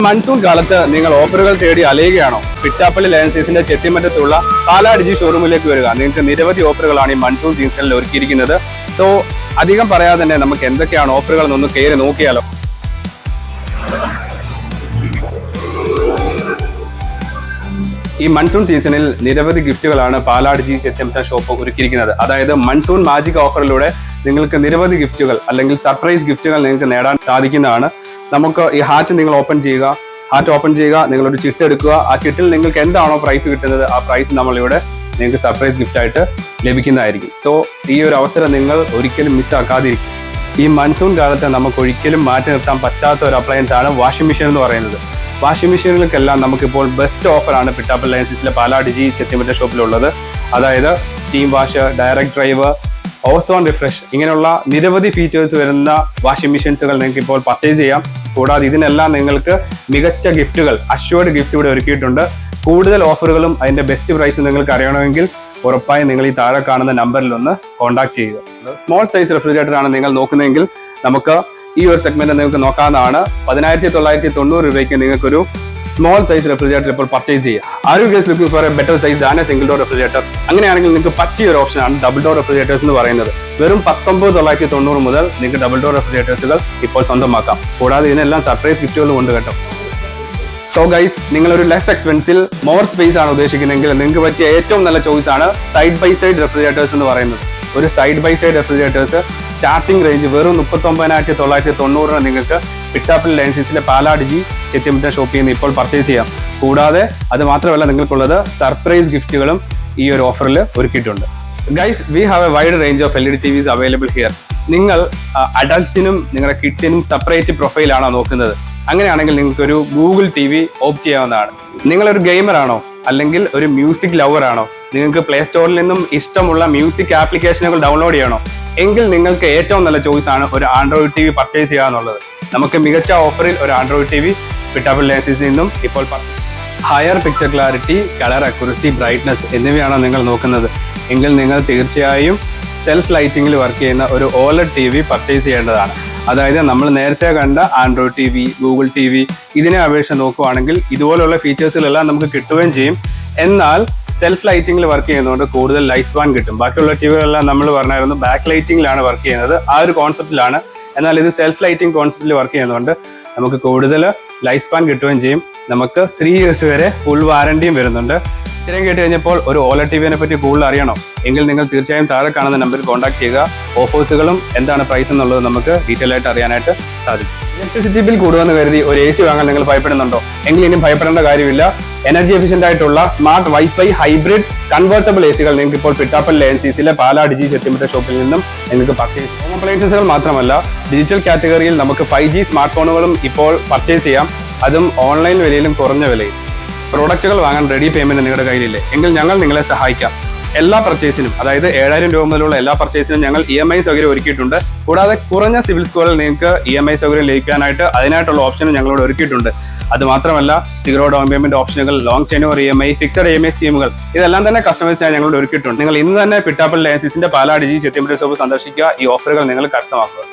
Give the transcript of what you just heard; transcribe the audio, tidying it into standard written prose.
Monsoon കാലത്ത് നിങ്ങൾ ഓഫറുകൾ തേടി അലയുകയാണോ? പിട്ടാപ്പള്ളി ലയൺസീസിന്റെ ചെത്തിമറ്റത്തുള്ള പാലാ ഷോറൂമിലേക്ക് വരിക. നിങ്ങൾക്ക് നിരവധി ഓഫറുകളാണ് ഈ മൺസൂൺ സീസണിൽ ഒരുക്കിയിരിക്കുന്നത്. സോ അധികം പറയാതെ തന്നെ നമുക്ക് എന്തൊക്കെയാണ് ഓഫറുകൾ എന്നൊന്ന് കയറി നോക്കിയാലോ. ഈ മൺസൂൺ സീസണിൽ നിരവധി ഗിഫ്റ്റുകളാണ് പാലാ ചെത്തിമറ്റ ഷോപ്പ് ഒരുക്കിയിരിക്കുന്നത്. അതായത് മൺസൂൺ മാജിക് ഓഫറിലൂടെ നിങ്ങൾക്ക് നിരവധി ഗിഫ്റ്റുകൾ അല്ലെങ്കിൽ സർപ്രൈസ് ഗിഫ്റ്റുകൾ നിങ്ങൾക്ക് നേടാൻ സാധിക്കുന്നതാണ്. നമുക്ക് ഈ ഹാറ്റ് നിങ്ങൾ ഓപ്പൺ ചെയ്യുക, നിങ്ങളൊരു ചിട്ട് എടുക്കുക. ആ ചിട്ടിൽ നിങ്ങൾക്ക് എന്താണോ പ്രൈസ് കിട്ടുന്നത് ആ പ്രൈസ് നമ്മളിവിടെ നിങ്ങൾക്ക് സർപ്രൈസ് ഗിഫ്റ്റ് ആയിട്ട് ലഭിക്കുന്നതായിരിക്കും. സോ ഈ ഒരു അവസരം നിങ്ങൾ ഒരിക്കലും മിസ്സാക്കാതിരിക്കും. ഈ മൺസൂൺ കാലത്ത് നമുക്ക് ഒരിക്കലും മാറ്റി നിർത്താൻ പറ്റാത്ത ഒരു അപ്ലയൻസ് ആണ് വാഷിംഗ് മെഷീൻ എന്ന് പറയുന്നത്. വാഷിംഗ് മെഷീനുകൾക്കെല്ലാം നമുക്കിപ്പോൾ ബെസ്റ്റ് ഓഫറാണ് പിട്ടാപ്പള്ളി ലയൺസീസിലെ പാലാ ചെത്തിമറ്റ ഷോപ്പിലുള്ളത്. അതായത് steam wash, direct drive, ozone refresh, ഇങ്ങനെയുള്ള നിരവധി ഫീച്ചേഴ്സ് വരുന്ന വാഷിംഗ് മെഷീൻസുകൾ നിങ്ങൾക്ക് ഇപ്പോൾ പർച്ചേസ് ചെയ്യാം. കൂടാതെ ഇതിനെല്ലാം നിങ്ങൾക്ക് മികച്ച ഗിഫ്റ്റുകൾ, അഷ്വേർഡ് ഗിഫ്റ്റ്സ് ഇവിടെ ഒരുക്കിയിട്ടുണ്ട്. കൂടുതൽ ഓഫറുകളും അതിന്റെ ബെസ്റ്റ് പ്രൈസും നിങ്ങൾക്ക് അറിയണമെങ്കിൽ ഉറപ്പായും നിങ്ങൾ ഈ താഴെ കാണുന്ന നമ്പറിൽ ഒന്ന് കോൺടാക്ട് ചെയ്യുക. സ്മോൾ സൈസ് റെഫ്രിജറേറ്റർ ആണ് നിങ്ങൾ നോക്കുന്നതെങ്കിൽ നമുക്ക് ഈ ഒരു സെഗ്മെന്റ് നിങ്ങൾക്ക് നോക്കാവുന്നതാണ്. 1990 രൂപയ്ക്ക് നിങ്ങൾക്കൊരു സ്മോൾ സൈസ് റെഫ്രിജറേറ്റർ ഇപ്പോൾ പർച്ചേസ് ചെയ്യുക. ആരോഗ്യ looking for A better size than A single door refrigerator. അങ്ങനെയാണെങ്കിൽ നിങ്ങൾക്ക് പറ്റിയ ഒരു ഓപ്ഷനാണ് ഡബിൾ ഡോർ റെഫ്രിജറേറ്റേഴ്സ് എന്ന് പറയുന്നത്. വെറും 1990 മുതൽ നിങ്ങൾക്ക് ഡബിൾ ഡോർ റെഫ്രിജറേറ്റേഴ്സുകൾ ഇപ്പോൾ സ്വന്തമാക്കാം. കൂടാതെ ഇതിനെല്ലാം സർപ്രൈസ് ഗിഫ്റ്റുകളും ഉണ്ട് കേട്ടോ. സോ ഗൈസ്, നിങ്ങളൊരു ലെസ് എക്സ്പെൻസിൽ മോർ സ്പേസ് ആണ് ഉദ്ദേശിക്കുന്നതെങ്കിൽ നിങ്ങൾക്ക് പറ്റിയ ഏറ്റവും നല്ല ചോയ്സ് ആണ് സൈഡ് ബൈ സൈഡ് റെഫ്രിജറേറ്റേഴ്സ് എന്ന് പറയുന്നത്. ഒരു side by side refrigerators starting range വെറും 39,990 നിങ്ങൾക്ക് പിട്ടാപ്പള്ളി ലയൺസീസിലെ പാലാ ചെത്തിമറ്റ ഷോപ്പിൽ നിന്ന് ഇപ്പോൾ പർച്ചേസ് ചെയ്യാം. കൂടാതെ അത് മാത്രമല്ല, നിങ്ങൾക്കുള്ളത് സർപ്രൈസ് ഗിഫ്റ്റുകളും ഈ ഒരു ഓഫറിൽ ഒരുക്കിയിട്ടുണ്ട്. Guys, we have A wide range of LED TVs available here. നിങ്ങൾ അഡൾട്ട്സിനും നിങ്ങളുടെ കിഡ്സിനും സെപ്പറേറ്റ് പ്രൊഫൈലാണോ നോക്കുന്നത്? അങ്ങനെയാണെങ്കിൽ നിങ്ങൾക്ക് ഒരു ഗൂഗിൾ TV ഓപ്റ്റ് ചെയ്യാവുന്നതാണ്. നിങ്ങളൊരു ഗെയിമർ ആണോ അല്ലെങ്കിൽ ഒരു മ്യൂസിക് ലവർ ആണോ? നിങ്ങൾക്ക് പ്ലേ സ്റ്റോറിൽ നിന്നും ഇഷ്ടമുള്ള മ്യൂസിക് ആപ്ലിക്കേഷനുകൾ ഡൗൺലോഡ് ചെയ്യണോ? എങ്കിൽ നിങ്ങൾക്ക് ഏറ്റവും നല്ല ചോയ്സ് ആണ് ഒരു ആൻഡ്രോയിഡ് TV പർച്ചേസ് ചെയ്യുക എന്നുള്ളത്. നമുക്ക് മികച്ച ഓഫറിൽ ഒരു ആൻഡ്രോയിഡ് TV പിട്ടാപ്പള്ളി ലയൺസീസിൽ നിന്നും ഇപ്പോൾ higher picture clarity, colour accuracy, brightness എന്നിവയാണോ നിങ്ങൾ നോക്കുന്നത്? എങ്കിൽ നിങ്ങൾ തീർച്ചയായും സെൽഫ് ലൈറ്റിംഗിൽ വർക്ക് ചെയ്യുന്ന ഒരു OLED TV പർച്ചേസ് ചെയ്യേണ്ടതാണ്. അതായത് നമ്മൾ നേരത്തെ കണ്ട ആൻഡ്രോയിഡ് TV, ഗൂഗിൾ TV ഇതിനെ അപേക്ഷിച്ച് നോക്കുകയാണെങ്കിൽ ഇതുപോലുള്ള ഫീച്ചേഴ്സിലെല്ലാം നമുക്ക് കിട്ടുകയും ചെയ്യും. എന്നാൽ സെൽഫ് ലൈറ്റിംഗിൽ വർക്ക് ചെയ്യുന്നതുകൊണ്ട് കൂടുതൽ ലൈഫ് സ്പാൻ കിട്ടും. ബാക്കിയുള്ള TVകളെല്ലാം നമ്മൾ പറഞ്ഞായിരുന്നു ബാക്ക് ലൈറ്റിംഗിലാണ് വർക്ക് ചെയ്യുന്നത്, ആ ഒരു കോൺസെപ്റ്റിലാണ്. എന്നാൽ ഇത് സെൽഫ് ലൈറ്റിംഗ് കോൺസെപ്റ്റിൽ വർക്ക് ചെയ്യുന്നതുകൊണ്ട് നമുക്ക് കൂടുതൽ ലൈഫ് സ്പാൻ കിട്ടുകയും ചെയ്യും. നമുക്ക് 3 years വരെ ഫുൾ വാറണ്ടിയും വരുന്നുണ്ട്. ഇത്രയും കേട്ട് കഴിഞ്ഞപ്പോൾ ഒരു OLED TVനെ പറ്റി കൂടുതൽ അറിയണോ? എങ്കിൽ നിങ്ങൾ തീർച്ചയായും താഴെ കാണുന്ന നമ്പറിൽ കോൺടാക്ട് ചെയ്യുക. ഓഫേഴ്സുകളും എന്താണ് പ്രൈസ് എന്നുള്ളത് നമുക്ക് ഡീറ്റെയിൽ ആയിട്ട് അറിയാനായിട്ട് സാധിക്കും. ഇലക്ട്രിസിറ്റി ബിൽ കൂടുമെന്ന് കരുതി ഒരു AC വാങ്ങാൻ നിങ്ങൾ ഭയപ്പെടുന്നുണ്ടോ? എങ്കിൽ ഇനിയും ഭയപ്പെടേണ്ട കാര്യമില്ല. എനർജി എഫിഷ്യന്റ് ആയിട്ടുള്ള സ്മാർട്ട് വൈഫൈ ഹൈബ്രിഡ് കൺവേർട്ടബിൾ ACകൾ നിങ്ങൾക്ക് ഇപ്പോൾ പിട്ടാപ്പള്ളി ലയൺസീസിലെ പാലാ ചെത്തിമറ്റ ഷോപ്പിൽ നിന്നും നിങ്ങൾക്ക് പർച്ചേസ് ചെയ്യാം. ഹോം അപ്ലയൻസസുകൾ മാത്രമല്ല, ഡിജിറ്റൽ കാറ്റഗറിയിൽ നമുക്ക് 5G സ്മാർട്ട് ഫോണുകളും ഇപ്പോൾ പർച്ചേസ് ചെയ്യാം. അതും ഓൺലൈൻ വിലയിലും കുറഞ്ഞ വിലയിൽ. പ്രോഡക്റ്റുകൾ വാങ്ങാൻ റെഡി പേയ്മെന്റ് നിങ്ങളുടെ കയ്യിലില്ലേ? എങ്കിൽ ഞങ്ങൾ നിങ്ങളെ സഹായിക്കാം. എല്ലാ പർച്ചേസിനും, അതായത് 7,000 രൂപ മുതലുള്ള എല്ലാ പർച്ചേസിനും ഞങ്ങൾ EMI സൗകര്യം ഒരുക്കിയിട്ടുണ്ട്. കൂടാതെ കുറഞ്ഞ സിവിൽ സ്കോറിൽ നിങ്ങൾക്ക് EMI സൗകര്യം ലഭിക്കാനായിട്ട് അതിനായിട്ടുള്ള ഓപ്ഷനും ഞങ്ങളോട് ഒരുക്കിയിട്ടുണ്ട്. അത് മാത്രമല്ല, 0 ഡൗൺ പേയ്മെന്റ് ഓപ്ഷനുകൾ, long tenure EMI, fixed EMI സ്കീമുകൾ ഇതെല്ലാം തന്നെ കസ്റ്റമേഴ്സിനായി ഞങ്ങളോട് ഒരുക്കിയിട്ടുണ്ട്. നിങ്ങൾ ഇന്ന് തന്നെ പിട്ടാപ്പള്ളി ലയൺസീസിന്റെ പാലാ ചെത്തിമറ്റ ഷോപ്പ് സന്ദർശിക്കുക. ഈ ഓഫറുകൾ നിങ്ങൾ കരസ്ഥമാക്കുക.